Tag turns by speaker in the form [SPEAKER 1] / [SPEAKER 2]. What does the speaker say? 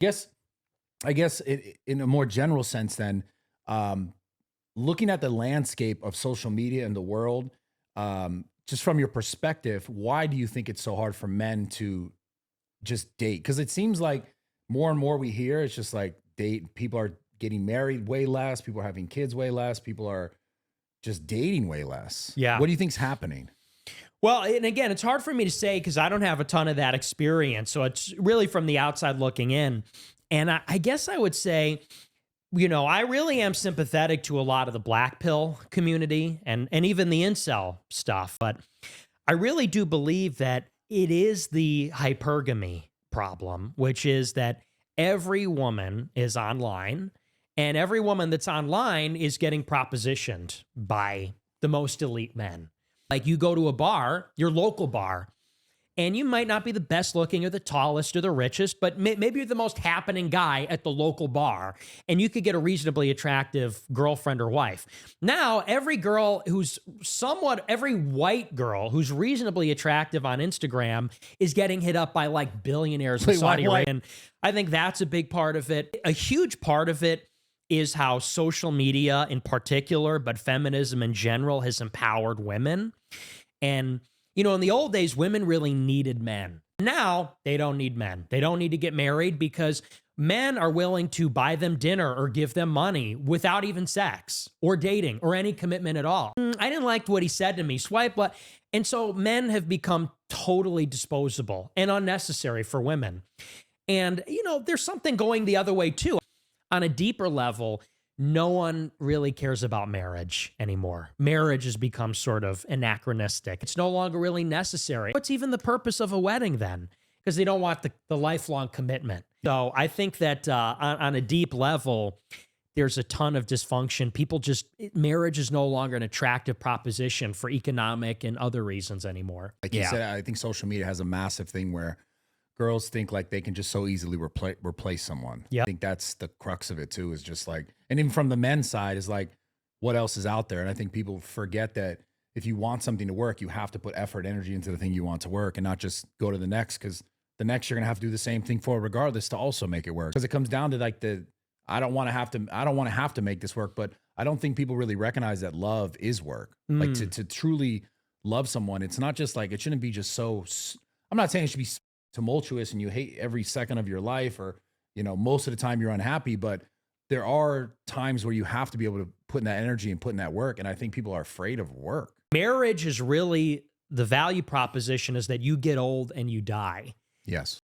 [SPEAKER 1] Guess I guess in a more general sense, then, um, looking at the landscape of social media in the world, just from your perspective, why do you think it's so hard for men to just date? Because it seems like more and more we hear, it's just like date. People are getting married way less. People are having kids way less. People are just dating way less.
[SPEAKER 2] Yeah.
[SPEAKER 1] What do you think's happening?
[SPEAKER 2] Well, and again, it's hard for me to say because I don't have a ton of that experience. So it's really from the outside looking in. And I guess I would say, I really am sympathetic to a lot of the black pill community and even the incel stuff. But I really do believe that it is the hypergamy problem, which is that every woman is online and every woman that's online is getting propositioned by the most elite men. Like you go to a bar, your local bar, and you might not be the best looking or the tallest or the richest, but maybe you're the most happening guy at the local bar, and you could get a reasonably attractive girlfriend or wife. Now, every white girl who's reasonably attractive on Instagram is getting hit up by like billionaires in
[SPEAKER 1] Wait,
[SPEAKER 2] Saudi
[SPEAKER 1] why?
[SPEAKER 2] Arabia. And I think that's a big part of it. A huge part of it is how social media in particular, but feminism in general, has empowered women. And in the old days, women really needed men. Now they don't need men. They don't need to get married because men are willing to buy them dinner or give them money without even sex or dating or any commitment at all. I didn't like what he said to me. Swipe left. And so men have become totally disposable and unnecessary for women. And, there's something going the other way too. On a deeper level, no one really cares about marriage anymore. Marriage has become sort of anachronistic. It's no longer really necessary. What's even the purpose of a wedding then? Because they don't want the lifelong commitment. So I think that on a deep level, there's a ton of dysfunction. Marriage is no longer an attractive proposition for economic and other reasons anymore.
[SPEAKER 1] Like you said, I think social media has a massive thing where girls think like they can just so easily replace someone.
[SPEAKER 2] Yeah.
[SPEAKER 1] I think that's the crux of it too, is just like, and even from the men's side is like, what else is out there? And I think people forget that if you want something to work, you have to put effort, energy into the thing you want to work and not just go to the next, because the next you're going to have to do the same thing for regardless to also make it work. Because it comes down to like I don't want to have to make this work, but I don't think people really recognize that love is work. Like to truly love someone, it's not just like, it shouldn't be just I'm not saying it should be tumultuous and you hate every second of your life, or most of the time you're unhappy, but there are times where you have to be able to put in that energy and put in that work, and I think people are afraid of work.
[SPEAKER 2] Marriage is really, the value proposition is that you get old and you die.
[SPEAKER 1] Yes.